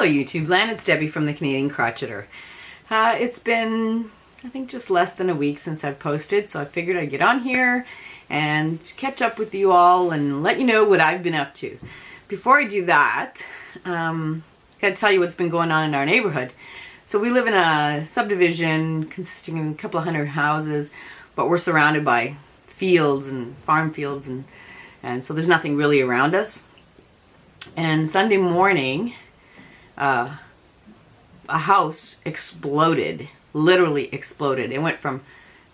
Hello YouTube land, it's Debbie from the Canadian Crocheter. It's been, I think, just less than a week since I've posted, so I figured I'd get on here and catch up with you all and let you know what I've been up to. Before I do that, I gotta tell you what's been going on in our neighborhood. So we live in a subdivision consisting of a couple of hundred houses, but we're surrounded by fields and farm fields, and so there's nothing really around us. And Sunday morning, a house exploded, literally exploded. It went from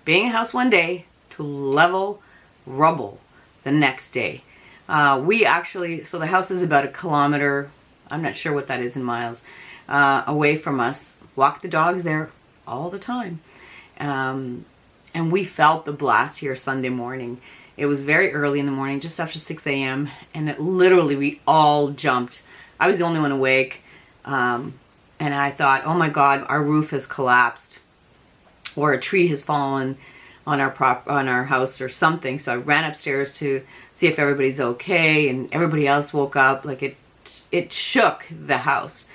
being a house one day to level rubble the next day. So the house is about a kilometer, I'm not sure what that is in miles, away from us. Walk the dogs there all the time. And we felt the blast here Sunday morning. It was very early in the morning, just after 6 a.m. and it literally, we all jumped. I was the only one awake. And I thought, oh my God, our roof has collapsed or a tree has fallen on our house or something. So I ran upstairs to see if everybody's okay, and everybody else woke up. Like it shook the house,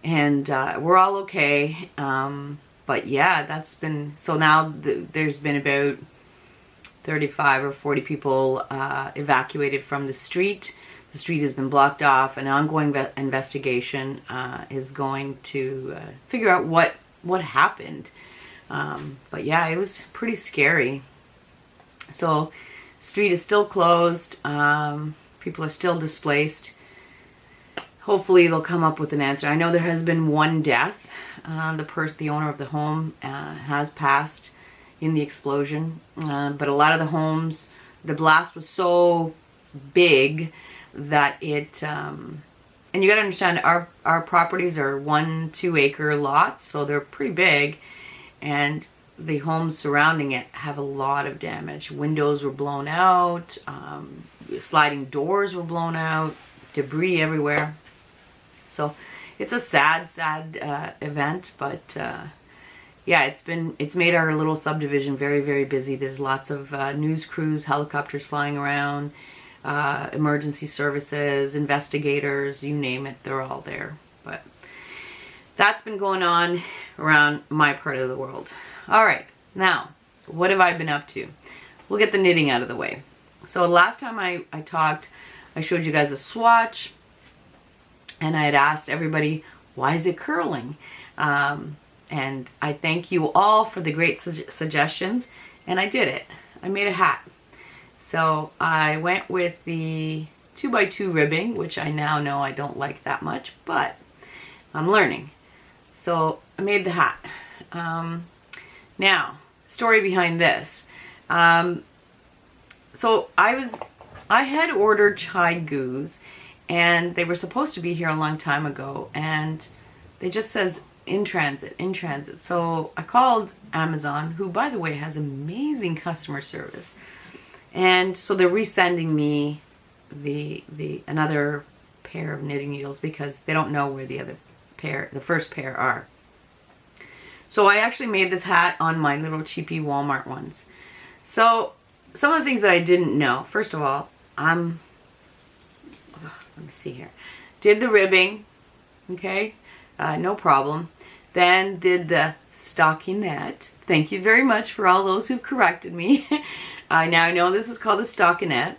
and we're all okay. But yeah, that's been, so now there's been about 35 or 40 people evacuated from the street. The street has been blocked off. An ongoing investigation is going to figure out what happened. But yeah, it was pretty scary. So, street is still closed. People are still displaced. Hopefully they'll come up with an answer. I know there has been one death. The owner of the home has passed in the explosion. But a lot of the homes, the blast was so big that it, and you gotta understand, our properties are 1-2 acre lots, so they're pretty big, and the homes surrounding it have a lot of damage. Windows were blown out, sliding doors were blown out, debris everywhere. So it's a sad event, but yeah, it's made our little subdivision very, very busy. There's lots of news crews, helicopters flying around, emergency services, investigators, you name it, they're all there. But that's been going on around my part of the world. All right, now, what have I been up to? We'll get the knitting out of the way. So last time I talked, I showed you guys a swatch, and I had asked everybody, why is it curling? And I thank you all for the great suggestions, and I did it. I made a hat. So I went with the 2x2 ribbing, which I now know I don't like that much, but I'm learning. So I made the hat. Now, story behind this. So I had ordered chai goos, and they were supposed to be here a long time ago, and it just says in transit, in transit. So I called Amazon, who by the way has amazing customer service. And so they're resending me another pair of knitting needles because they don't know where the first pair are. So I actually made this hat on my little cheapy Walmart ones. So some of the things that I didn't know. First of all, let me see here. Did the ribbing, okay, no problem. Then did the stockinette. Thank you very much for all those who corrected me. Now I know this is called a stockinette,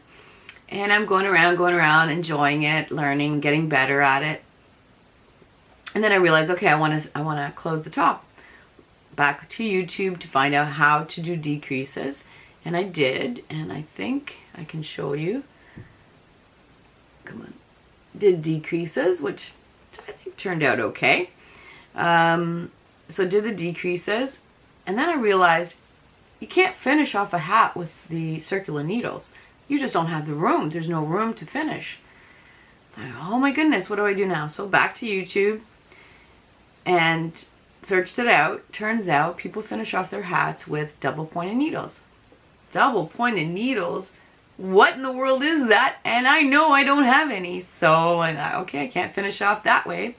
and I'm going around, enjoying it, learning, getting better at it. And then I realized, okay, I want to close the top. Back to YouTube to find out how to do decreases, and I did, and I think I can show you. Come on, did decreases, which I think turned out okay. So did the decreases, and then I realized you can't finish off a hat with the circular needles. You just don't have the room. There's no room to finish. Oh my goodness, what do I do now? So back to YouTube and searched it out. Turns out people finish off their hats with double pointed needles. Double pointed needles? What in the world is that? And I know I don't have any. So I thought, okay, I can't finish off that way.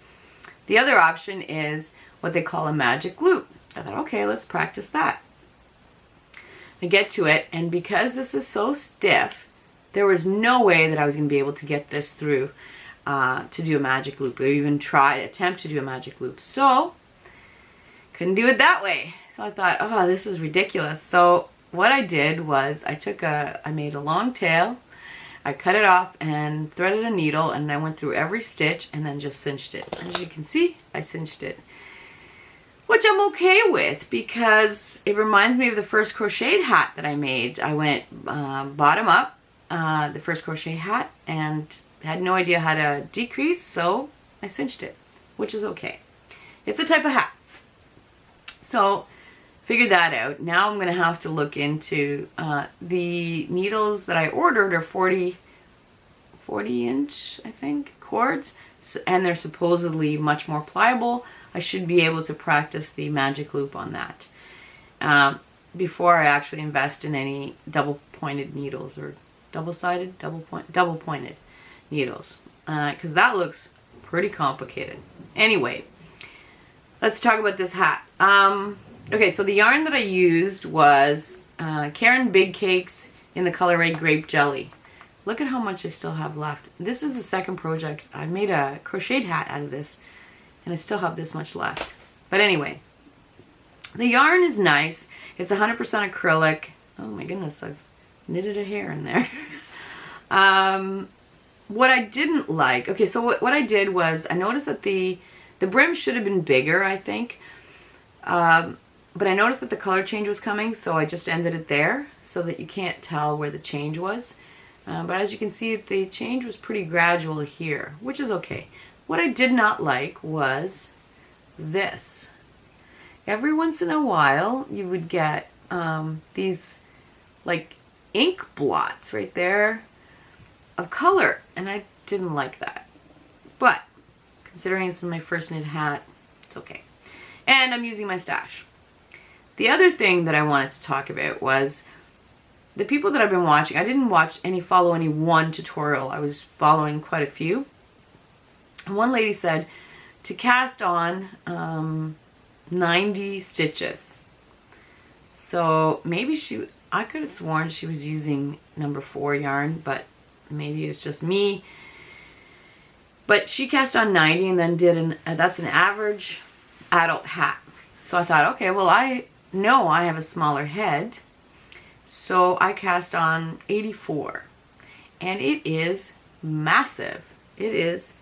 The other option is what they call a magic loop. I thought, okay, let's practice that. I get to it, and because this is so stiff, there was no way that I was going to be able to get this through. to do a magic loop, or even attempt to do a magic loop. So couldn't do it that way. So I thought, oh, this is ridiculous. So what I did was I made a long tail, I cut it off and threaded a needle, and I went through every stitch and then just cinched it. As you can see, I cinched it, which I'm okay with because it reminds me of the first crocheted hat that I made. I went bottom up, the first crochet hat, and had no idea how to decrease, so I cinched it, which is okay. It's a type of hat. So figured that out. Now I'm gonna have to look into the needles that I ordered are 40 inch, I think, cords, and they're supposedly much more pliable. I should be able to practice the magic loop on that before I actually invest in any double pointed needles, or double-sided, double pointed needles, because that looks pretty complicated. Anyway, let's talk about this hat. Okay, so the yarn that I used was Karen Big Cakes in the color Red Grape Jelly. Look at how much I still have left. This is the second project. I made a crocheted hat out of this, and I still have this much left. But anyway, the yarn is nice. It's 100% acrylic. Oh my goodness, I've knitted a hair in there. What I didn't like, okay, so what I did was I noticed that the brim should have been bigger, I think. But I noticed that the color change was coming, so I just ended it there so that you can't tell where the change was. But as you can see, the change was pretty gradual here, which is okay. What I did not like was this. Every once in a while, you would get these like ink blots right there of color, and I didn't like that. But considering this is my first knit hat, it's okay. And I'm using my stash. The other thing that I wanted to talk about was the people that I've been watching. I didn't follow any one tutorial. I was following quite a few. And one lady said to cast on 90 stitches. So maybe I could have sworn she was using number 4 yarn, but maybe it was just me. But she cast on 90 and then did that's an average adult hat. So I thought, okay, well, I know I have a smaller head, so I cast on 84, and it is massive. It is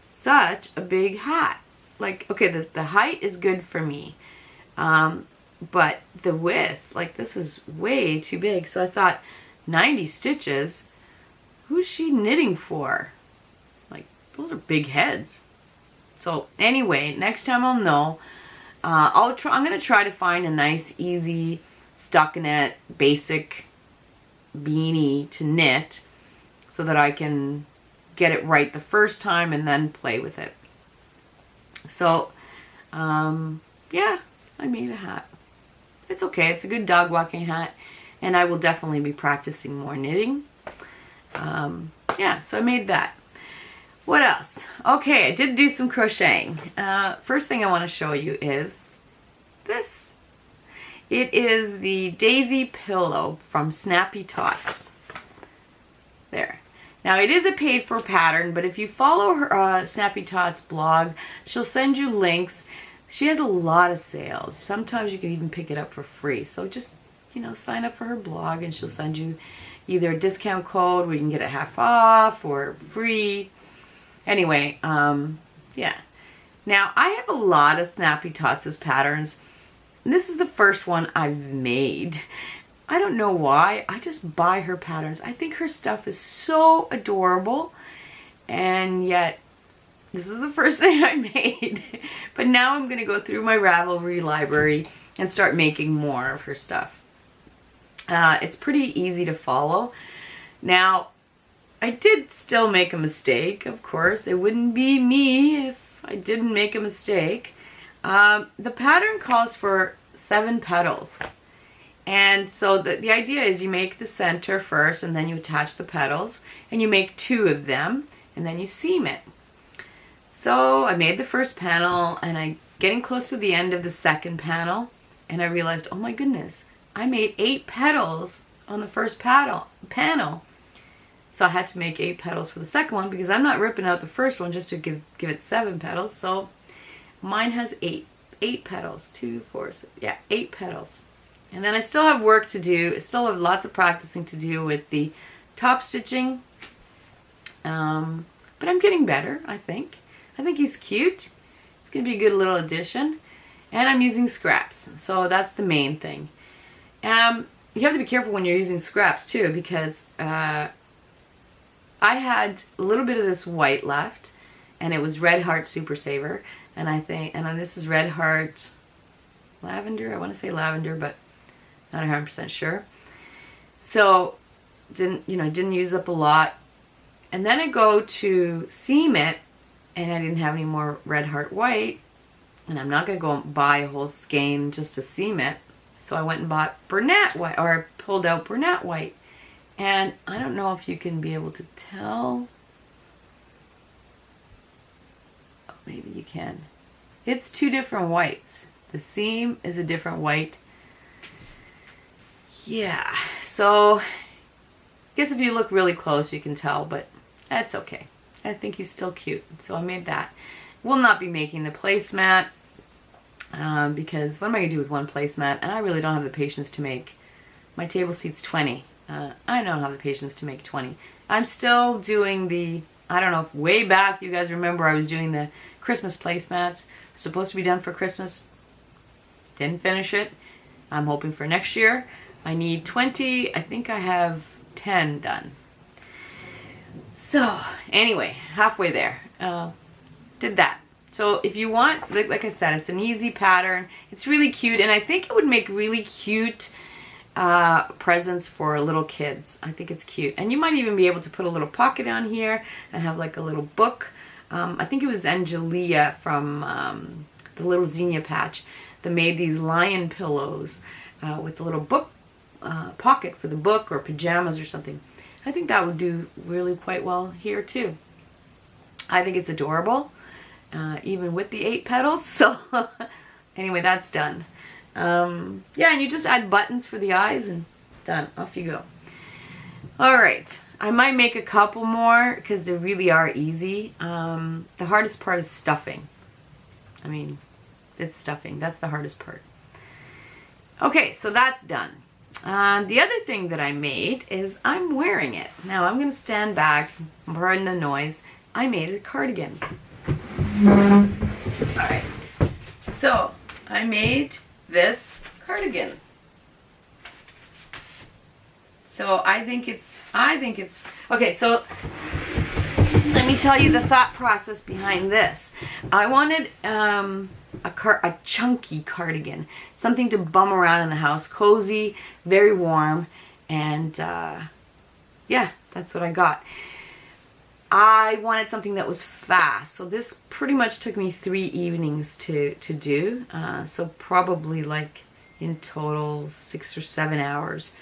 such a big hat. Like, okay, the height is good for me, but the width, like, this is way too big. So I thought, 90 stitches, who's she knitting for? Like, those are big heads. So anyway, next time I'll know. I'm gonna try to find a nice, easy, stockinette, basic beanie to knit so that I can get it right the first time and then play with it. So, yeah, I made a hat. It's okay. It's a good dog walking hat, and I will definitely be practicing more knitting. Yeah, so I made that. What else? Okay, I did do some crocheting. First thing I want to show you is this. It is the Daisy Pillow from Snappy Tots. There. Now, it is a paid-for pattern, but if you follow her Snappy Tots blog, she'll send you links. She has a lot of sales. Sometimes you can even pick it up for free. So just, you know, sign up for her blog, and she'll send you either a discount code where you can get it half off or free. Anyway, yeah. Now, I have a lot of Snappy Tots' patterns. This is the first one I've made. I don't know why. I just buy her patterns. I think her stuff is so adorable. And yet, this is the first thing I made. But now I'm going to go through my Ravelry library and start making more of her stuff. It's pretty easy to follow. Now, I did still make a mistake, of course. It wouldn't be me if I didn't make a mistake. The pattern calls for 7 petals. And so the idea is you make the center first, and then you attach the petals, and you make 2 of them, and then you seam it. So I made the first panel, and I'm getting close to the end of the second panel, and I realized, oh my goodness, I made 8 petals on the first panel. So I had to make 8 petals for the second one because I'm not ripping out the first one just to give it 7 petals. So mine has 8 petals. 2, 4, 6, yeah, 8 petals. And then I still have work to do. I still have lots of practicing to do with the top stitching. But I'm getting better, I think. I think he's cute. It's going to be a good little addition. And I'm using scraps. So that's the main thing. You have to be careful when you're using scraps too, because I had a little bit of this white left, and it was Red Heart Super Saver, and then this is Red Heart Lavender. I want to say lavender, but not 100% sure. So didn't use up a lot, and then I go to seam it, and I didn't have any more Red Heart White, and I'm not going to go and buy a whole skein just to seam it. So I went and bought Bernat White, or pulled out Bernat White. And I don't know if you can be able to tell. Oh, maybe you can. It's 2 different whites. The seam is a different white. Yeah, so I guess if you look really close you can tell, but that's okay. I think he's still cute. So I made that. Will not be making the placemat. Because what am I going to do with one placemat? And I really don't have the patience to make, my table seats 20. I don't have the patience to make 20. I'm still doing the, I don't know if way back you guys remember I was doing the Christmas placemats. Supposed to be done for Christmas. Didn't finish it. I'm hoping for next year. I need 20. I think I have 10 done. So anyway, halfway there. Did that. So if you want, like I said, it's an easy pattern. It's really cute, and I think it would make really cute presents for little kids. I think it's cute. And you might even be able to put a little pocket on here and have like a little book. I think it was Angelia from the Little Xenia Patch that made these lion pillows with a little book pocket for the book or pajamas or something. I think that would do really quite well here too. I think it's adorable. Even with the 8 petals. So anyway, that's done. Yeah, and you just add buttons for the eyes and done. Off you go. Alright, I might make a couple more because they really are easy. The hardest part is stuffing. I mean, it's stuffing. That's the hardest part. Okay, so that's done. The other thing that I made is I'm wearing it. Now I'm going to stand back, pardon the noise. I made a cardigan. Alright, so I made this cardigan. So I think it's, okay, so let me tell you the thought process behind this. I wanted a chunky cardigan, something to bum around in the house, cozy, very warm, and yeah, that's what I got. I wanted something that was fast, so this pretty much took me 3 evenings to do, so probably like in total 6 or 7 hours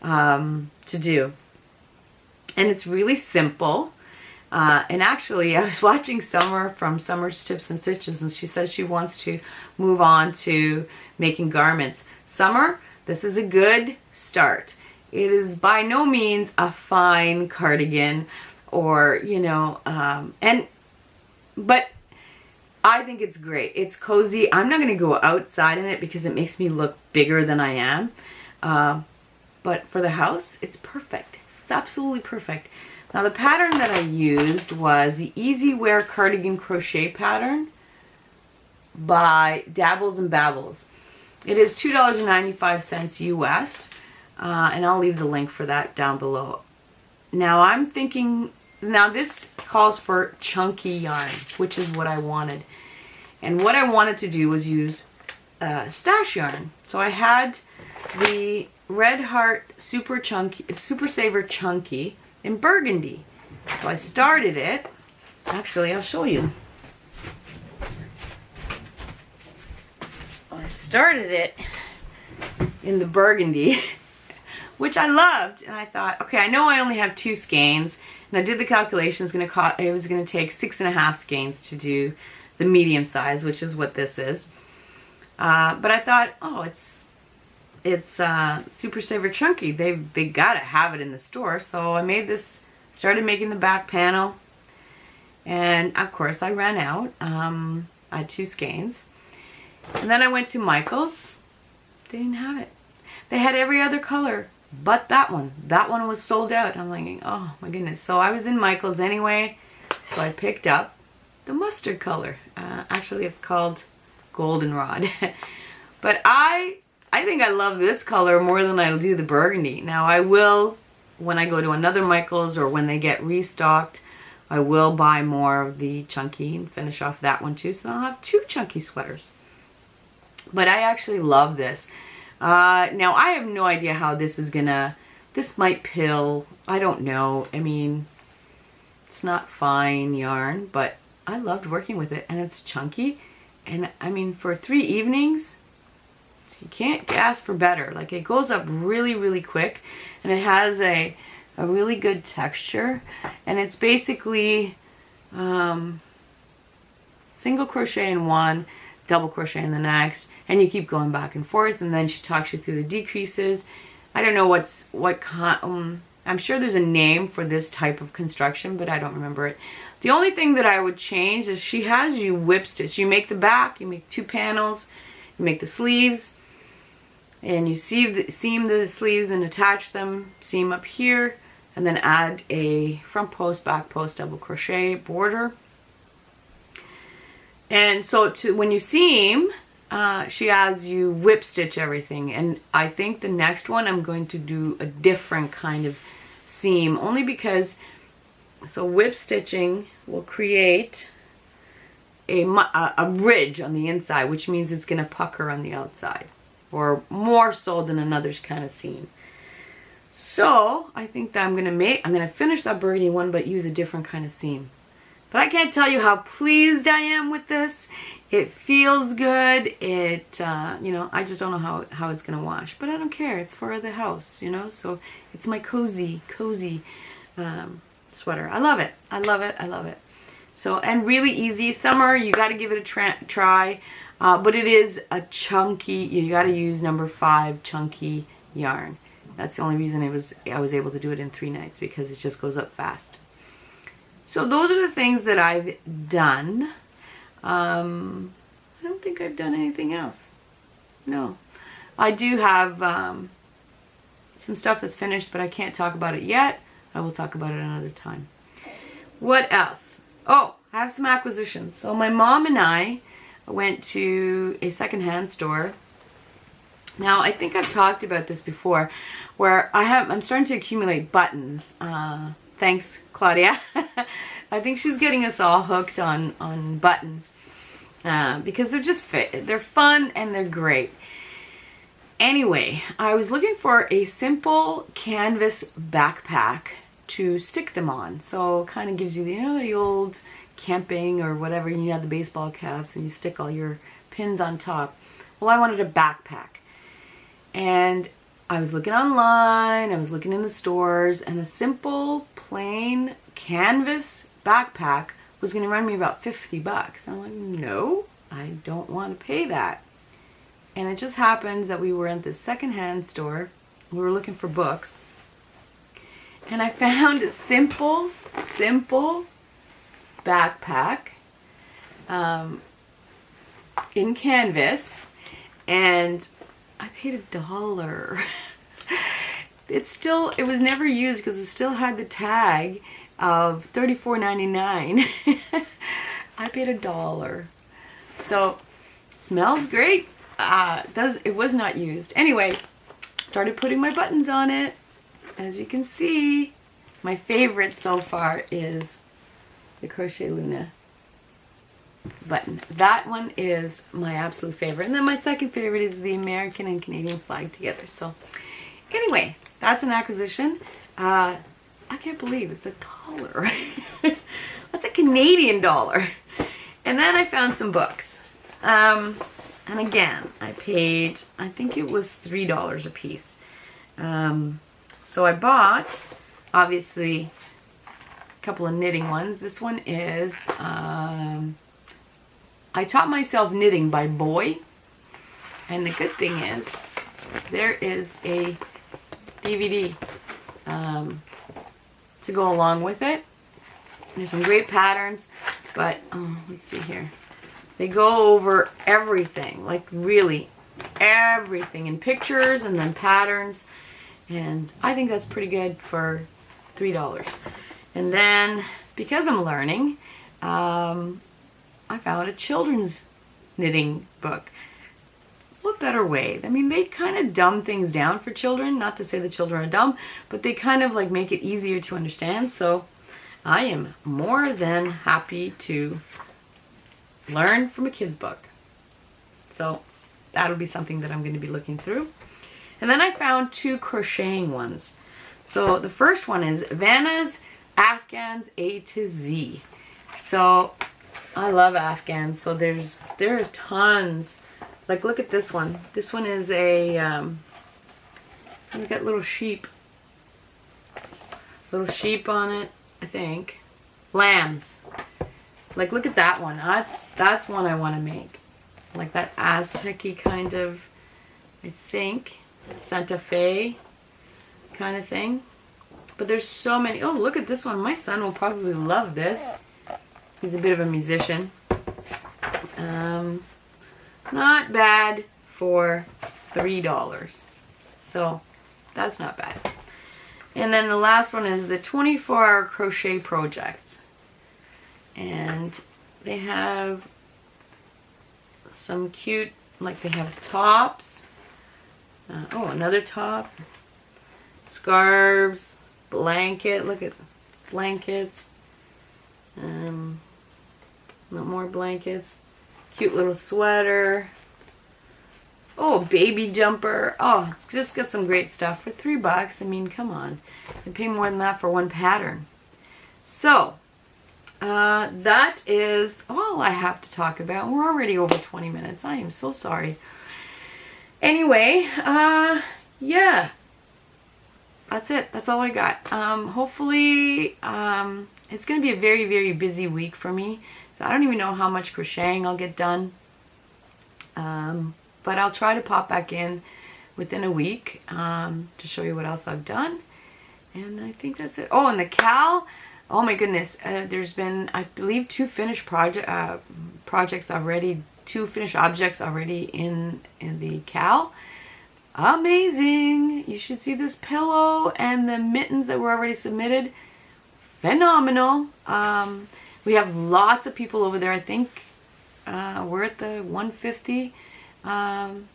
to do. And it's really simple, and actually I was watching Summer from Summer's Tips and Stitches, and she says she wants to move on to making garments. Summer, this is a good start. It is by no means a fine cardigan, or but I think it's great. It's cozy. I'm not going to go outside in it because it makes me look bigger than I am, but for the house it's perfect. It's absolutely perfect. Now the pattern that I used was the Easy Wear Cardigan Crochet pattern by Dabbles and Babbles. It is $2.95 US, and I'll leave the link for that down below. Now I'm thinking, now this calls for chunky yarn, which is what I wanted. And what I wanted to do was use stash yarn. So I had the Red Heart Super Saver Chunky in burgundy. So I started it, actually I'll show you. I started it in the burgundy, which I loved, and I thought, okay, I know I only have 2 skeins, and I did the calculations. It was going to take 6.5 skeins to do the medium size, which is what this is. But I thought, oh, it's Super Saver Chunky. They gotta have it in the store, so I made this started making the back panel, and of course I ran out. I had 2 skeins. And then I went to Michael's. They didn't have it. They had every other color but that one. That one was sold out. I'm thinking, oh my goodness. So I was in Michael's anyway, so I picked up the mustard color. Actually, it's called goldenrod. But I think I love this color more than I do the burgundy. Now I will, when I go to another Michael's or when they get restocked, I will buy more of the chunky and finish off that one too. So I'll have 2 chunky sweaters. But I actually love this. Now I have no idea how this is gonna, this might pill, I don't know. I mean, it's not fine yarn, but I loved working with it, and it's chunky. And I mean, for 3 evenings, you can't ask for better. Like, it goes up really, really quick, and it has a really good texture. And it's basically single crochet in one, double crochet in the next, and you keep going back and forth, and then she talks you through the decreases. I don't know I'm sure there's a name for this type of construction, but I don't remember it. The only thing that I would change is she has you whip stitch. You make the back, you make 2 panels, you make the sleeves, and you seam the sleeves and attach them, seam up here, and then add a front post, back post, double crochet border. And so when you seam, she has you whip stitch everything. And I think the next one I'm going to do a different kind of seam, only because, so whip stitching will create a ridge on the inside, which means it's going to pucker on the outside, or more so than another kind of seam. So I think that I'm going to finish that burgundy one, but use a different kind of seam. But I can't tell you how pleased I am with this. It feels good. It, you know, I just don't know how it's going to wash. But I don't care. It's for the house, you know. So it's my cozy sweater. I love it. I love it. I love it. So, and really easy. Summer, you got to give it a try. But it is a chunky, you got to use number 5 chunky yarn. That's the only reason I was able to do it in 3 nights, because it just goes up fast. So those are the things that I've done. I don't think I've done anything else. No. I do have some stuff that's finished, but I can't talk about it yet. I will talk about it another time. What else? Oh, I have some acquisitions. So my mom and I went to a secondhand store. Now, I think I've talked about this before, where I'm starting to accumulate buttons. Thanks, Claudia. I think she's getting us all hooked on buttons because they're fun and they're great. Anyway, I was looking for a simple canvas backpack to stick them on. So it kind of gives you the old camping or whatever, you have the baseball caps and you stick all your pins on top. Well, I wanted a backpack. And I was looking online, I was looking in the stores, and the simple, plain canvas backpack was going to run me about 50 bucks. I'm like, no, I don't want to pay that. And it just happens that we were at this secondhand store. We were looking for books. And I found a simple backpack in canvas. And I paid $1. It was never used because it still had the tag of $34.99. I paid $1. So, smells great. It was not used. Anyway, started putting my buttons on it. As you can see, my favorite so far is the Crochet Luna button. That one is my absolute favorite. And then my second favorite is the American and Canadian flag together. So anyway, that's an acquisition. I can't believe it's $1. That's a Canadian dollar. And then I found some books. And again, I paid, I think it was $3 a piece. So I bought, obviously, a couple of knitting ones. This one is I Taught Myself Knitting by Boy. And the good thing is, to go along with it. There's some great patterns, but let's see here. They go over everything, like really everything in pictures and then patterns. And I think that's pretty good for $3. And then, because I'm learning, I found a children's knitting book. What better way? I mean, they kind of dumb things down for children. Not to say the children are dumb, but they kind of like make it easier to understand. So I am more than happy to learn from a kid's book. So that'll be something that I'm going to be looking through. And then I found 2 crocheting ones. So the first one is Vanna's Afghans A to Z. So I love Afghans. So there's tons. Like, look at this one. This one is a we've got little sheep on it, I think. Lambs. Like, look at that one. That's one I want to make. Like that Aztec-y kind of, I think, Santa Fe kind of thing. But there's so many. Oh, look at this one. My son will probably love this. He's a bit of a musician. Not bad for $3. So that's not bad. And then the last one is the 24-hour crochet project. And they have some cute, like they have tops. Oh, another top. Scarves, blanket. Look at blankets. More blankets. Cute little sweater. Oh, baby jumper. Oh, it's just got some great stuff for $3. I mean, come on. You pay more than that for one pattern. So, that is all I have to talk about. We're already over 20 minutes. I am so sorry. Anyway, yeah. That's it. That's all I got. Hopefully, it's going to be a very, very busy week for me. So I don't even know how much crocheting I'll get done. But I'll try to pop back in within a week to show you what else I've done. And I think that's it. Oh, and the cowl. Oh my goodness. There's been, I believe, 2 finished projects already. 2 finished objects already in the cowl. Amazing. You should see this pillow and the mittens that were already submitted. Phenomenal. We have lots of people over there. I think we're at the 150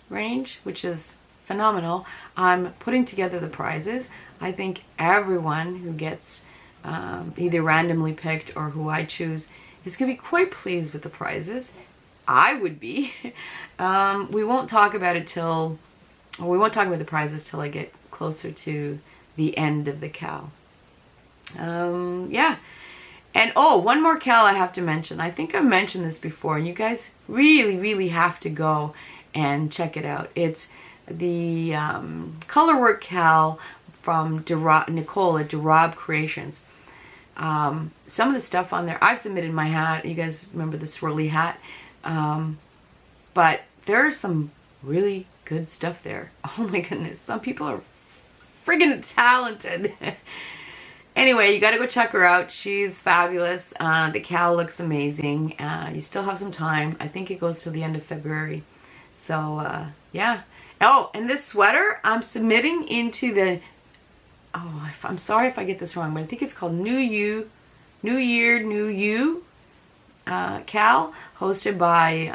range, which is phenomenal. I'm putting together the prizes. I think everyone who gets either randomly picked or who I choose is going to be quite pleased with the prizes. I would be. We won't talk about it till, or we won't talk about the prizes till I get closer to the end of the cowl. Yeah. And oh, one more cowl I have to mention. I think I've mentioned this before. You guys really, really have to go and check it out. It's the Colourwork cowl from Nicole at DerRabe Creations. Some of the stuff on there, I've submitted my hat. You guys remember the swirly hat? But there's some really good stuff there. Oh my goodness. Some people are friggin' talented. Anyway, you gotta go check her out. She's fabulous. The cowl looks amazing. You still have some time. I think it goes till the end of February. So, yeah. Oh, and this sweater, I'm submitting into the, oh, I'm sorry if I get this wrong, but I think it's called New Year, New You cowl, hosted by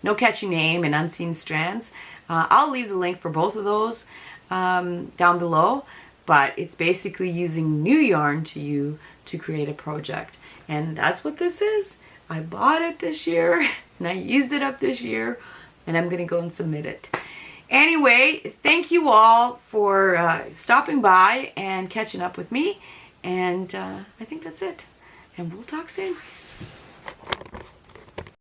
No Catchy Name and Unseen Strands. I'll leave the link for both of those down below. But it's basically using new yarn to create a project. And that's what this is. I bought it this year, and I used it up this year, and I'm going to go and submit it. Anyway, thank you all for stopping by and catching up with me. And I think that's it. And we'll talk soon.